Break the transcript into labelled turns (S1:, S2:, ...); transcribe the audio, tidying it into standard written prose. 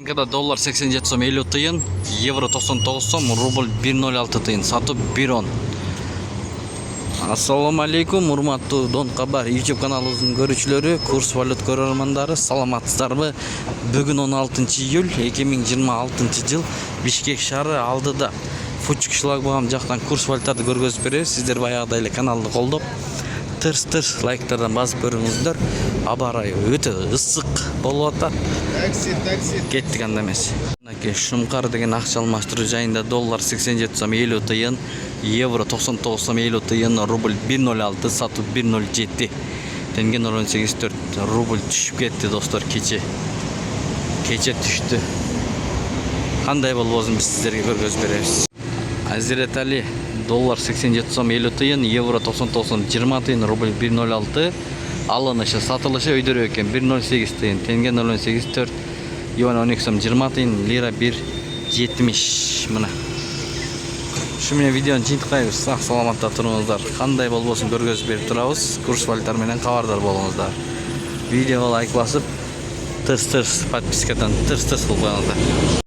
S1: Kada dollar 87 so'm 50 tiyin, euro 99 so'm, rubl 106 tiyin, satup 110. Assalomu alaykum, hurmatli Don Xabar YouTube kanalımızın görüşçülері, kurs valyut көрермандары, саламатсыздарбы? Бүгін 16 июль 2026 жыл Бишкек шары алдыда Фучук шлагбаум жактан курс валютарды көргөзүп беребиз. Сиздер баягыдай эле каналды колдоп, тырс лайктардан басып көрүңүздөр. Аба ырайы өтө ысык болуп атат. Кеттик анда эмес. Мынакей Шумкар деген акча алмаштыруу жайында доллар 87 сом 50 тыйын, евро 99 сом 50 тыйын, рубль 106, сатып 107. Тенге 0.84 рубль түшүп кетти достор, кече түштү. Кандай болбосун биз сиздерге көргөзүп беребиз. Азирет Али доллар 87 сом 50 тыйын, евро 99 сом 20 тыйын, рубль 106. Алынышы, сатылышы өйдөрө экен 108 тыйын, тенге 0.84, юан 12 сом 20 тыйын, лира 1.70. Мына. Şu менен видеону жыйынтыкайбыз. Сак саламатта туруңуздар. Кандай болбосун көргөзүп берип турабыз. Курс валюталар менен кабардар болуңуздар. Видеого лайк басып, тырс подпискадан тырс кылып коюңуздар.